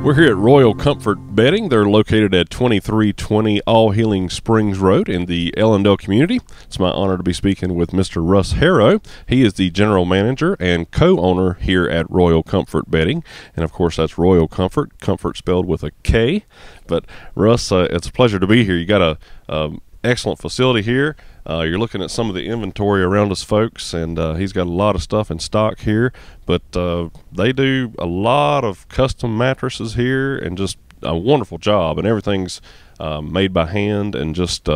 We're here at Royale Komfort Bedding. They're located at 2320 All Healing Springs Road in the Ellendale community. It's my honor to be speaking with Mr. Russ Harrow. He is the general manager and co-owner here at Royale Komfort Bedding. And of course, that's Royal Komfort, comfort spelled with a K. But Russ, it's a pleasure to be here. You got a excellent facility here. You're looking at some of the inventory around us, folks, and he's got a lot of stuff in stock here. But they do a lot of custom mattresses here, and just a wonderful job. And everything's made by hand and just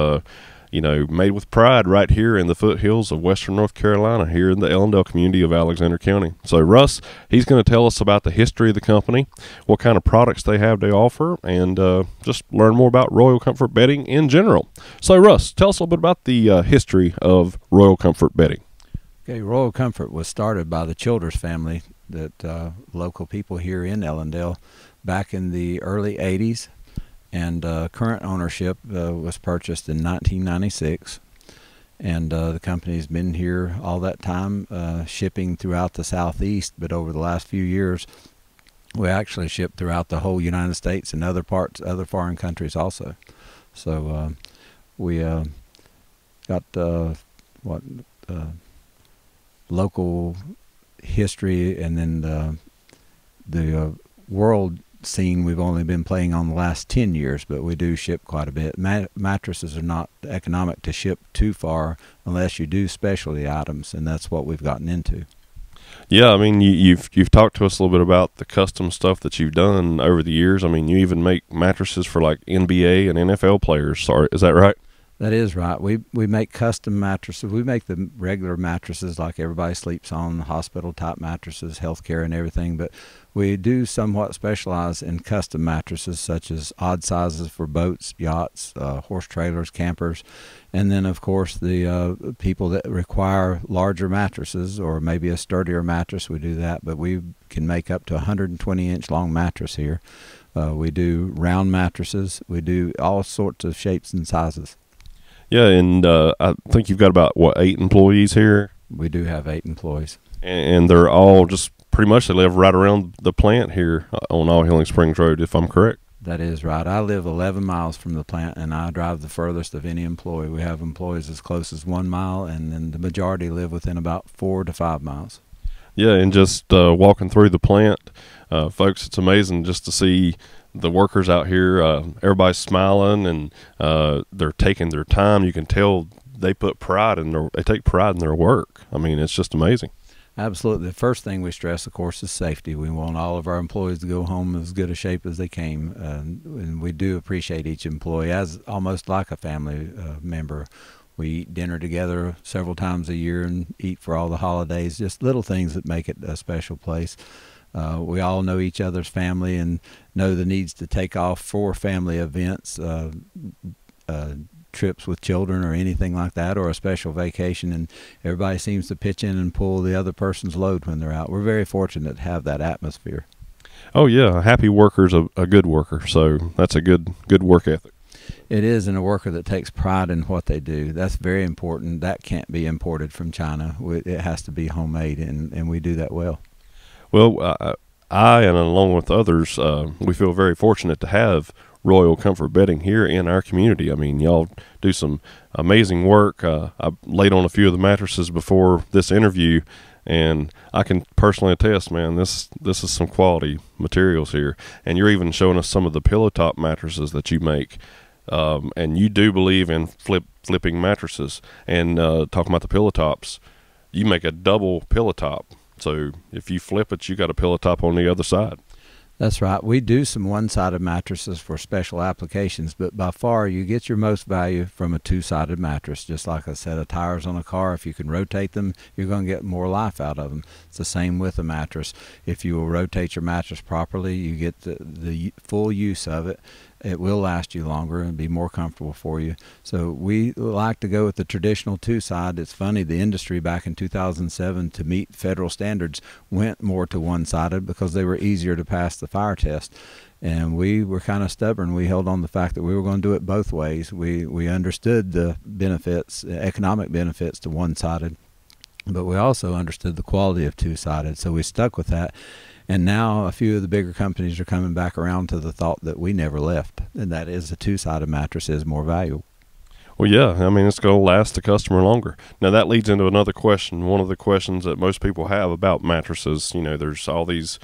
made with pride right here in the foothills of Western North Carolina, here in the Ellendale community of Alexander County. So Russ, he's going to tell us about the history of the company, what kind of products they have to offer, and just learn more about Royale Komfort Bedding in general. So Russ, tell us a little bit about the history of Royale Komfort Bedding. Okay, Royale Komfort was started by the Childers family, that local people here in Ellendale, back in the early 80s. And current ownership was purchased in 1996, and the company's been here all that time, shipping throughout the southeast. But over the last few years, we actually ship throughout the whole United States and other foreign countries also. So we got local history, and then the world scene we've only been playing on the last 10 years, but we do ship quite a bit. Mattresses are not economic to ship too far unless you do specialty items, and that's what we've gotten into. Yeah, I mean, you've talked to us a little bit about the custom stuff that you've done over the years. I mean, you even make mattresses for like NBA and NFL players. Sorry, is that right? That is right. We make custom mattresses. We make the regular mattresses like everybody sleeps on, hospital type mattresses, healthcare and everything, but we do somewhat specialize in custom mattresses, such as odd sizes for boats, yachts, horse trailers, campers, and then of course the people that require larger mattresses or maybe a sturdier mattress, we do that, but we can make up to 120-inch long mattress here. We do round mattresses. We do all sorts of shapes and sizes. Yeah, and I think you've got about, what, 8 employees here? We do have 8 employees. And they're all just pretty much, they live right around the plant here on All Healing Springs Road, if I'm correct. That is right. I live 11 miles from the plant, and I drive the furthest of any employee. We have employees as close as 1 mile, and then the majority live within about 4 to 5 miles. Yeah, and just walking through the plant, folks, it's amazing just to see the workers out here. Everybody's smiling, and they're taking their time. You can tell they put pride in they take pride in their work. I mean, it's just amazing. Absolutely. The first thing we stress, of course, is safety. We want all of our employees to go home as good a shape as they came, and we do appreciate each employee as almost like a family member. We eat dinner together several times a year and eat for all the holidays, just little things that make it a special place. We all know each other's family and know the needs to take off for family events, trips with children or anything like that, or a special vacation, and everybody seems to pitch in and pull the other person's load when they're out. We're very fortunate to have that atmosphere. Oh yeah, a happy worker's a good worker, so that's a good work ethic. It is, and a worker that takes pride in what they do. That's very important. That can't be imported from China. It has to be homemade, and we do that well. Well, I and along with others, we feel very fortunate to have Royale Komfort Bedding here in our community. I mean, y'all do some amazing work. I laid on a few of the mattresses before this interview, and I can personally attest, man, this is some quality materials here. And you're even showing us some of the pillow top mattresses that you make. And you do believe in flipping mattresses. And talking about the pillow tops, you make a double pillow top. So if you flip it, you got a pillow top on the other side. That's right. We do some one-sided mattresses for special applications, but by far you get your most value from a two-sided mattress. Just like a set of tires on a car, if you can rotate them, you're going to get more life out of them. It's the same with a mattress. If you will rotate your mattress properly, you get the full use of it. It will last you longer and be more comfortable for you. So we like to go with the traditional two-side. It's funny, the industry back in 2007, to meet federal standards, went more to one-sided because they were easier to pass the fire test. And we were kind of stubborn. We held on the fact that we were going to do it both ways. We understood the benefits, economic benefits to one-sided. but we also understood the quality of two-sided, so we stuck with that. And now a few of the bigger companies are coming back around to the thought that we never left, and that is a two-sided mattress is more valuable. Well, yeah, I mean, it's going to last the customer longer. Now, that leads into another question. One of the questions that most people have about mattresses, you know, there's all these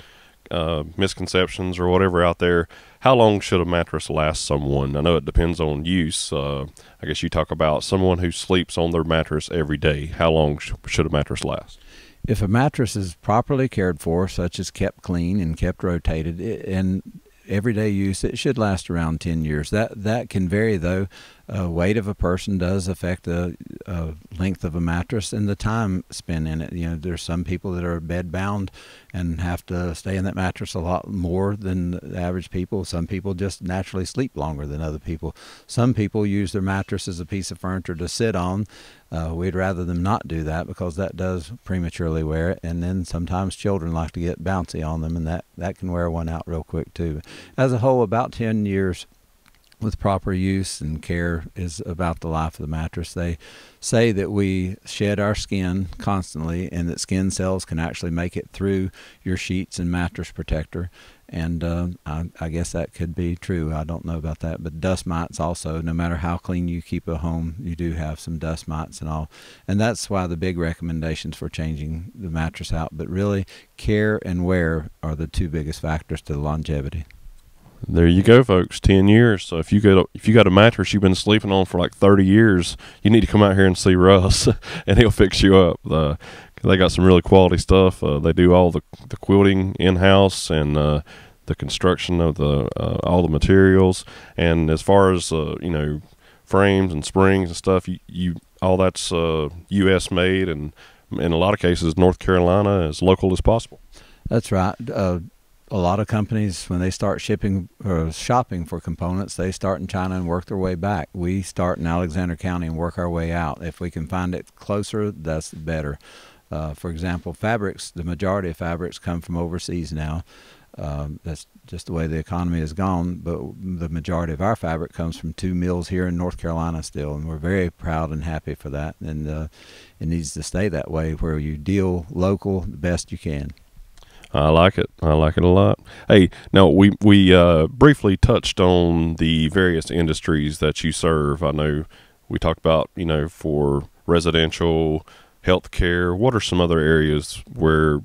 misconceptions or whatever out there. How long should a mattress last someone? I know it depends on use. I guess you talk about someone who sleeps on their mattress every day. How long should a mattress last? If a mattress is properly cared for, such as kept clean and kept rotated, and everyday use, it should last around 10 years. That can vary, though. Weight of a person does affect the length of a mattress and the time spent in it. You know, there's some people that are bed bound and have to stay in that mattress a lot more than the average people. Some people just naturally sleep longer than other people. Some people use their mattress as a piece of furniture to sit on. We'd rather them not do that because that does prematurely wear it. And then sometimes children like to get bouncy on them, and that can wear one out real quick too. As a whole, about 10 years with proper use and care is about the life of the mattress. They say that we shed our skin constantly and that skin cells can actually make it through your sheets and mattress protector. And I guess that could be true. I don't know about that. But dust mites also, no matter how clean you keep a home, you do have some dust mites and all. And that's why the big recommendations for changing the mattress out. But really, care and wear are the two biggest factors to the longevity. There you go, folks. 10 years. So if you got a mattress you've been sleeping on for like 30 years, you need to come out here and see Russ, and he'll fix you up. They got some really quality stuff. They do all the quilting in house and the construction of all the materials. And as far as you know, frames and springs and stuff, you all that's U.S. made, and in a lot of cases, North Carolina as local as possible. That's right. A lot of companies, when they start shipping or shopping for components, they start in China and work their way back. We start in Alexander County and work our way out. If we can find it closer, that's better. For example, fabrics, the majority of fabrics come from overseas now. That's just the way the economy has gone, but the majority of our fabric comes from 2 mills here in North Carolina still, and we're very proud and happy for that. And it needs to stay that way, where you deal local the best you can. I like it. I like it a lot. Hey, now we briefly touched on the various industries that you serve. I know we talked about, you know, for residential, healthcare. What are some other areas where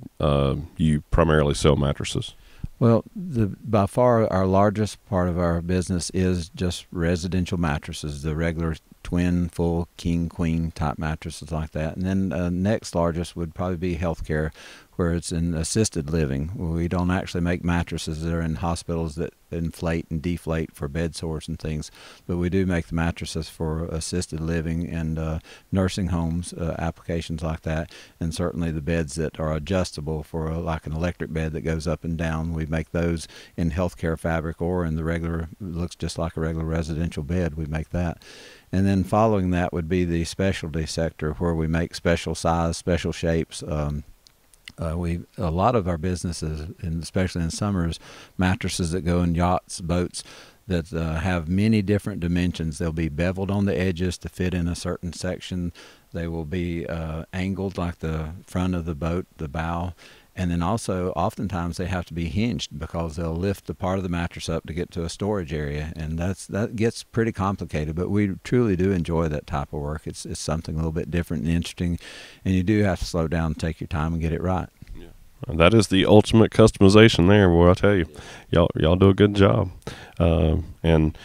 you primarily sell mattresses? Well, by far our largest part of our business is just residential mattresses, the regular twin, full, king, queen type mattresses like that. And then next largest would probably be healthcare, where it's in assisted living. We don't actually make mattresses that are in hospitals that inflate and deflate for bed sores and things, but we do make the mattresses for assisted living and nursing homes, applications like that, and certainly the beds that are adjustable for like an electric bed that goes up and down. We make those in healthcare fabric or in the regular, looks just like a regular residential bed. We make that. And then following that would be the specialty sector, where we make special size, special shapes. A lot of our businesses, and especially in summers, mattresses that go in yachts, boats, that have many different dimensions. They'll be beveled on the edges to fit in a certain section. They will be angled like the front of the boat, the bow. And then also, oftentimes, they have to be hinged because they'll lift the part of the mattress up to get to a storage area, and that gets pretty complicated. But we truly do enjoy that type of work. It's something a little bit different and interesting, and you do have to slow down and take your time and get it right. Yeah. That is the ultimate customization there, boy. I tell you, y'all do a good job, and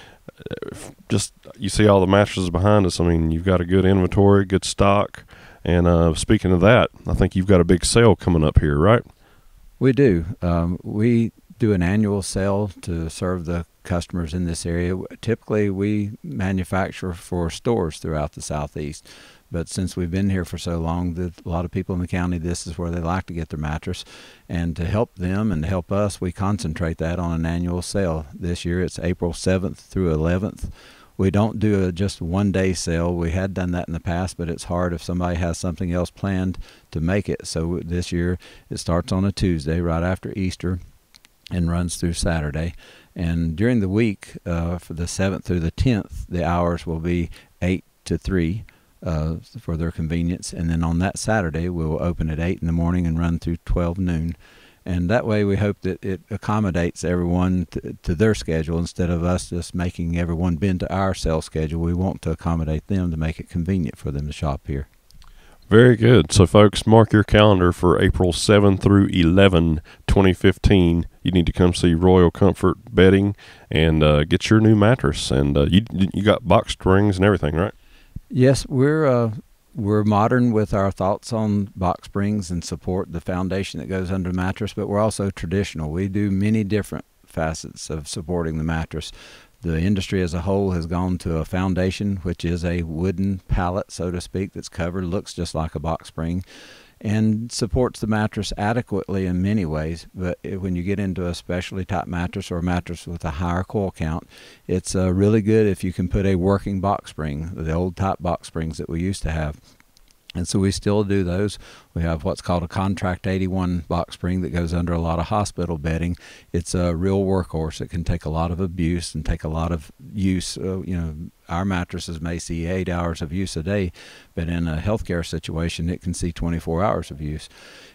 just you see all the mattresses behind us. I mean, you've got a good inventory, good stock. And speaking of that, I think you've got a big sale coming up here, right? We do. We do an annual sale to serve the customers in this area. Typically, we manufacture for stores throughout the Southeast. But since we've been here for so long, a lot of people in the county, this is where they like to get their mattress. And to help them and to help us, we concentrate that on an annual sale. This year, it's April 7th through 11th. We don't do a just one-day sale. We had done that in the past, but it's hard if somebody has something else planned to make it. So this year it starts on a Tuesday right after Easter and runs through Saturday. And during the week, for the 7th through the 10th, the hours will be 8 to 3 for their convenience. And then on that Saturday, we'll open at 8 in the morning and run through 12 noon. And that way we hope that it accommodates everyone to their schedule instead of us just making everyone bend to our sales schedule. We want to accommodate them to make it convenient for them to shop here. Very good. So, folks, mark your calendar for April 7 through 11, 2015. You need to come see Royale Komfort Bedding and get your new mattress. And you got box springs and everything, right? Yes, we're modern with our thoughts on box springs and support the foundation that goes under the mattress, but we're also traditional. We do many different facets of supporting the mattress. The industry as a whole has gone to a foundation, which is a wooden pallet, so to speak, that's covered, looks just like a box spring, and supports the mattress adequately in many ways. But when you get into a specialty type mattress or a mattress with a higher coil count, it's really good if you can put a working box spring, the old type box springs that we used to have. And so we still do those. We have what's called a Contract 81 box spring that goes under a lot of hospital bedding. It's a real workhorse. It can take a lot of abuse and take a lot of use. Our mattresses may see 8 hours of use a day, but in a healthcare situation, it can see 24 hours of use.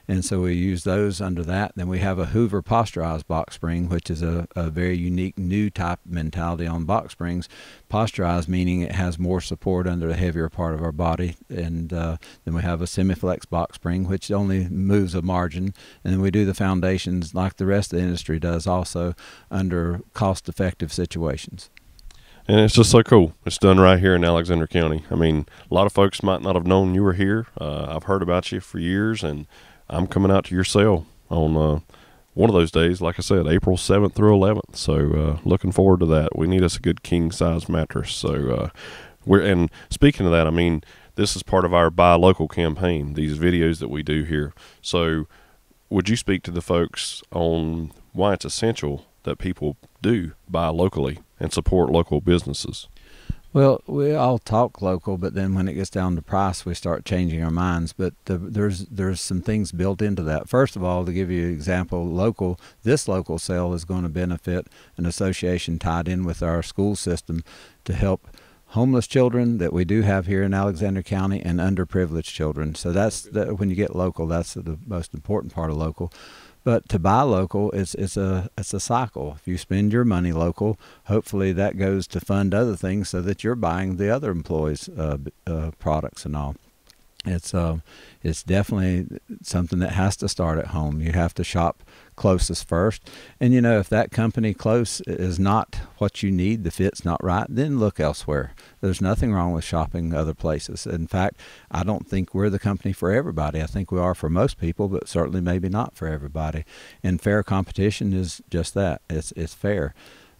And so we use those under that. Then we have a Hoover posturized box spring, which is a very unique new type mentality on box springs. Posturized meaning it has more support under the heavier part of our body. And then we have a semi-flex box spring, which only moves a margin. And then we do the foundations like the rest of the industry does also under cost-effective situations. And it's just so cool. It's done right here in Alexander County. I mean, a lot of folks might not have known you were here. I've heard about you for years, and I'm coming out to your sale on one of those days, like I said, April 7th through 11th. So looking forward to that. We need us a good king-size mattress. So and speaking of that, I mean, this is part of our Buy Local campaign, these videos that we do here. So would you speak to the folks on why it's essential that people do buy locally and support local businesses? Well, we all talk local, but then when it gets down to price, we start changing our minds. But there's some things built into that. First of all, to give you an example, this local sale is going to benefit an association tied in with our school system to help homeless children that we do have here in Alexander County and underprivileged children. So when you get local, that's the most important part of local. But to buy local, it's a cycle. If you spend your money local, hopefully that goes to fund other things so that you're buying the other employees' products and all. It's definitely something that has to start at home. You have to shop closest first. And if that company close is not what you need, the fit's not right, then look elsewhere. There's nothing wrong with shopping other places. In fact, I don't think we're the company for everybody. I think we are for most people, but certainly maybe not for everybody. And fair competition is just that. It's fair.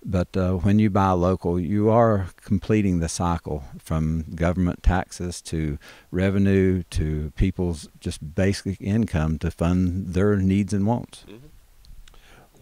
But when you buy local, you are completing the cycle from government taxes to revenue to people's just basic income to fund their needs and wants. Mm-hmm.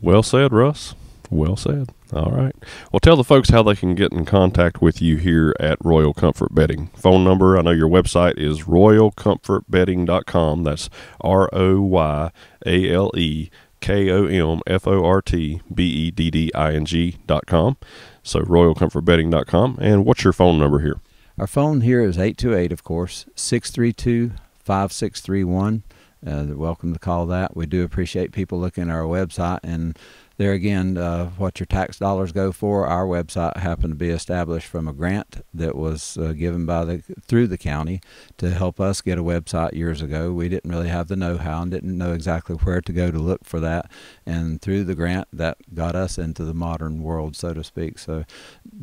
Well said, Russ. Well said. All right. Well, tell the folks how they can get in contact with you here at Royale Komfort Bedding. Phone number, I know your website is royalekomfortbedding.com. That's RoyaleKomfortbedding.com. So royalekomfortbedding.com. And what's your phone number here? Our phone here is 828, of course, 632-5631. They're welcome to call that. We do appreciate people looking at our website, and there again, what your tax dollars go for. Our website happened to be established from a grant that was given through the county to help us get a website years ago. We didn't really have the know-how and didn't know exactly where to go to look for that, and through the grant, that got us into the modern world, so to speak. So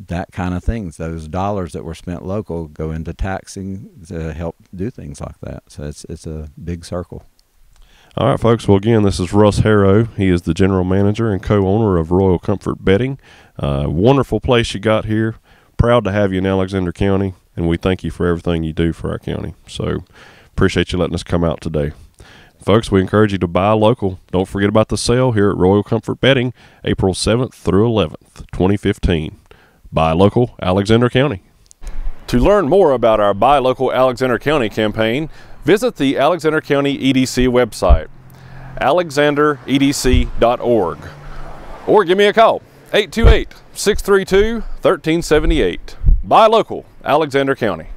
that kind of things, those dollars that were spent local go into taxing to help do things like that. So it's a big circle. All right, folks. Well, again, this is Russ Harrow. He is the general manager and co-owner of Royale Komfort Bedding. Wonderful place you got here. Proud to have you in Alexander County, and we thank you for everything you do for our county. So appreciate you letting us come out today. Folks, we encourage you to buy local. Don't forget about the sale here at Royale Komfort Bedding, April 7th through 11th, 2015. Buy local, Alexander County. To learn more about our Buy Local Alexander County campaign, visit the Alexander County EDC website, alexanderedc.org, or give me a call, 828-632-1378. Buy local, Alexander County.